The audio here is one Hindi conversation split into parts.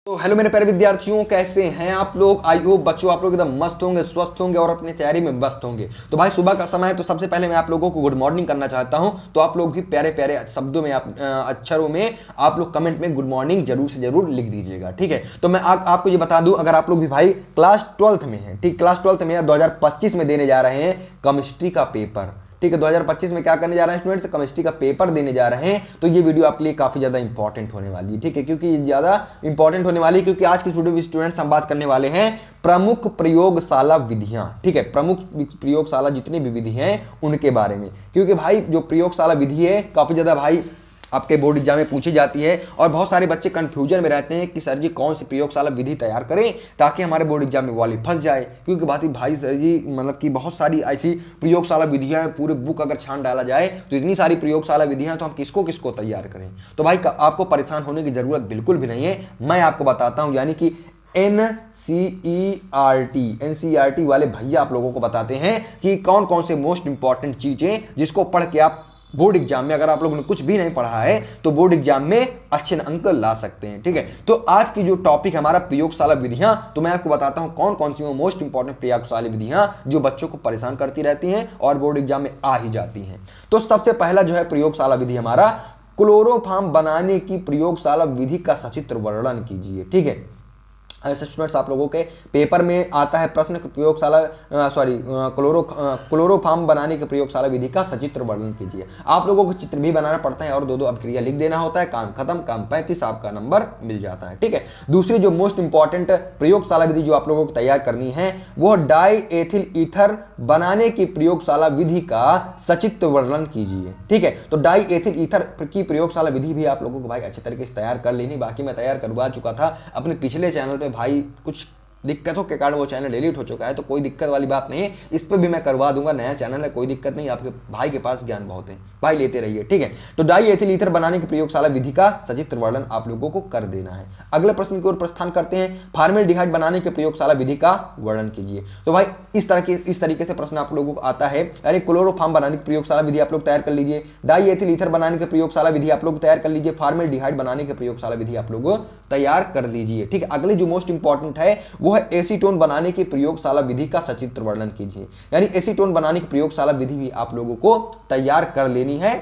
तो हेलो मेरे प्यारे विद्यार्थियों, कैसे हैं आप लोग। आई होप बच्चों आप लोग एकदम मस्त होंगे, स्वस्थ होंगे और अपनी तैयारी में व्यस्त होंगे। तो भाई सुबह का समय है, तो सबसे पहले मैं आप लोगों को गुड मॉर्निंग करना चाहता हूं। तो आप लोग भी प्यारे प्यारे शब्दों में अक्षरों में आप लोग कमेंट में गुड मॉर्निंग जरूर से जरूर लिख दीजिएगा, ठीक है। तो मैं आपको ये बता दूं, अगर आप लोग भी भाई क्लास 12th में हैं, ठीक, क्लास 12th में 2025 में देने जा रहे हैं केमिस्ट्री का पेपर, ठीक है। 2025 में क्या करने जा रहे हैं स्टूडेंट्स, केमिस्ट्री का पेपर देने जा रहे हैं। तो ये वीडियो आपके लिए काफी ज्यादा इंपॉर्टेंट होने वाली है, ठीक है, क्योंकि ये ज्यादा इंपॉर्टेंट होने वाली है क्योंकि आज की स्टूडेंट्स हम बात करने वाले हैं प्रमुख प्रयोगशाला विधियां, ठीक है। प्रमुख प्रयोगशाला जितनी भी विधि हैं उनके बारे में, क्योंकि भाई जो प्रयोगशाला विधि है काफी ज्यादा भाई आपके बोर्ड एग्जाम में पूछी जाती है और बहुत सारे बच्चे कंफ्यूजन में रहते हैं कि सर जी कौन सी प्रयोगशाला विधि तैयार करें ताकि हमारे बोर्ड एग्जाम में वाली फंस जाए। क्योंकि भाई सर जी मतलब कि बहुत सारी ऐसी प्रयोगशाला विधियां हैं, पूरे बुक अगर छान डाला जाए तो इतनी सारी प्रयोगशाला विधियां, तो हम किसको किसको तैयार करें। तो भाई आपको परेशान होने की जरूरत बिल्कुल भी नहीं है, मैं आपको बताता हूं। यानी कि एनसीईआरटी वाले भैया आप लोगों को बताते हैं कि कौन कौन से मोस्ट इंपॉर्टेंट चीजें जिसको पढ़ के आप बोर्ड एग्जाम में, अगर आप लोगों ने कुछ भी नहीं पढ़ा है तो बोर्ड एग्जाम में अच्छे अंक ला सकते हैं, ठीक है। तो आज की जो टॉपिक है हमारा प्रयोगशाला विधियां, तो मैं आपको बताता हूं कौन कौन सी वो मोस्ट इंपॉर्टेंट प्रयोगशाला विधियां जो बच्चों को परेशान करती रहती हैं और बोर्ड एग्जाम में आ ही जाती हैं। तो सबसे पहला जो है प्रयोगशाला विधि हमारा, क्लोरोफॉर्म बनाने की प्रयोगशाला विधि का सचित्र वर्णन कीजिए, ठीक है। ऐसे स्टूडेंट्स आप लोगों के पेपर में आता है प्रश्न प्रयोगशाला क्लोरोफॉर्म बनाने की प्रयोगशाला विधि का सचित्र वर्णन कीजिए। आप लोगों को चित्र भी बनाना पड़ता है और दो अभिक्रिया लिख देना होता है, काम खत्म, काम 35, आपका नंबर मिल जाता है, ठीक है। दूसरी जो मोस्ट इंपॉर्टेंट प्रयोगशाला विधि जो आप लोगों को तैयार करनी है वो डाई एथिल ईथर बनाने की प्रयोगशाला विधि का सचित्र वर्णन कीजिए, ठीक है। तो डाई एथिल ईथर की प्रयोगशाला विधि भी आप लोगों को भाई अच्छे तरीके से तैयार कर लेनी। बाकी मैं तैयार करवा चुका था अपने पिछले चैनल पे, भाई कुछ दिक्कतों के कारण वो चैनल डिलीट हो चुका है, तो कोई दिक्कत वाली बात नहीं है, इस पर भी मैं करवा दूंगा। नया चैनल है, कोई दिक्कत नहीं, आपके भाई के पास ज्ञान बहुत है, भाई लेते रहिए, ठीक है। तो डाई एथिल ईथर बनाने की प्रयोगशाला विधि का सचित्र वर्णन आप लोगों को कर देना है। अगले प्रश्न की ओर प्रस्थान करते हैं, फॉर्मेल्डिहाइड बनाने की प्रयोगशाला विधि का वर्णन कीजिए। तो भाई इस तरीके से प्रश्न आप लोगों को आता है, यानी क्लोरोफॉर्म बनाने की प्रयोगशाला विधि आप लोग तैयार कर लीजिए, डाई एथिल ईथर बनाने की प्रयोगशाला विधि आप लोग तैयार कर लीजिए, फॉर्मेल्डिहाइड बनाने की प्रयोगशाला विधि आप लोग तैयार कर लीजिए, ठीक है। अगली जो मोस्ट इंपॉर्टेंट है वो है एसीटोन बनाने की प्रयोगशाला विधि का सचित्र वर्णन कीजिए। यानी एसीटोन बनाने की प्रयोगशाला विधि भी आप लोगों को तैयार कर लेनी है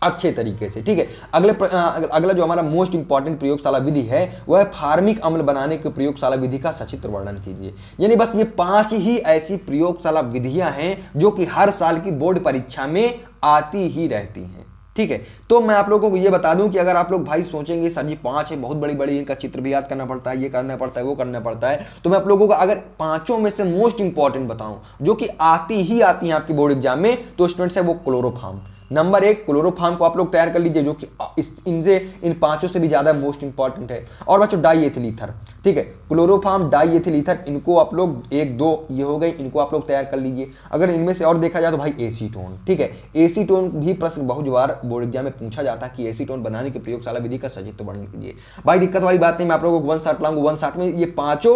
अच्छे तरीके से, ठीक है। अगला जो हमारा मोस्ट इंपॉर्टेंट प्रयोगशाला विधि है वह है फार्मिक अम्ल बनाने की प्रयोगशाला विधि का सचित्र वर्णन कीजिए। यानी बस ये 5 ही ऐसी प्रयोगशाला विधियां हैं जो कि हर साल की बोर्ड परीक्षा में आती ही रहती हैं, ठीक है। तो मैं आप लोगों को ये बता दूं कि अगर आप लोग भाई सोचेंगे सर जी 5 है, बहुत बड़ी बड़ी इनका चित्र भी याद करना पड़ता है, ये करना पड़ता है, वो करना पड़ता है, तो मैं आप लोगों को अगर 5 में से मोस्ट इंपॉर्टेंट बताऊं जो कि आती ही आती हैं आपकी बोर्ड एग्जाम में, तो स्टूडेंट्स है वो क्लोरोफॉर्म। नंबर 1 क्लोरोफॉर्म को आप लोग तैयार कर लीजिए, जो कि इन 5 से भी ज्यादा मोस्ट इंपॉर्टेंट है। और बच्चों डाई एथिल ईथर, ठीक है, क्लोरोफॉर्म, डाई एथिल ईथर, इनको आप लोग 1 2 ये हो गए, इनको आप लोग तैयार कर लीजिए। अगर इनमें से और देखा जाए तो भाई एसीटोन, ठीक है, एसीटोन भी प्रश्न बहुत बार बोर्ड एग्जाम में पूछा जाता है कि एसीटोन बनाने की प्रयोगशाला विधि का सचित्र वर्णन कीजिए। भाई दिक्कत वाली बात नहीं, मैं आप लोगों को 1 शॉट लाऊंगा, 1 शॉट में ये 5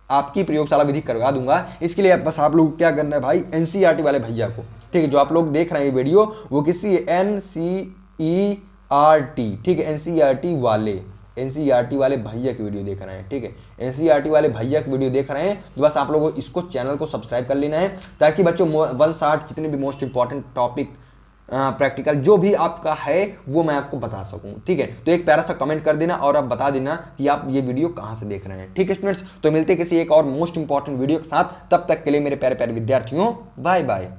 आपकी प्रयोगशाला विधि करवा दूंगा। इसके लिए बस आप लोग क्या करना है भाई, एनसीईआरटी वाले भैया को, ठीक है, जो आप लोग देख रहे हैं ये वीडियो वो किसी एनसीईआरटी, ठीक है, एनसीईआरटी वाले भैया की वीडियो देख रहे हैं, ठीक है, एनसीईआरटी वाले भैया की वीडियो देख रहे हैं, तो बस आप लोगों को इसको चैनल को सब्सक्राइब कर लेना है ताकि बच्चों 1 शॉट जितने भी मोस्ट इंपॉर्टेंट टॉपिक प्रैक्टिकल जो भी आपका है वो मैं आपको बता सकूं, ठीक है। तो एक प्यारा सा कमेंट कर देना और आप बता देना कि आप ये वीडियो कहां से देख रहे हैं, ठीक है स्टूडेंट्स। तो मिलते किसी एक और मोस्ट इंपॉर्टेंट वीडियो के साथ, तब तक के लिए मेरे प्यारे प्यारे विद्यार्थियों, बाय बाय।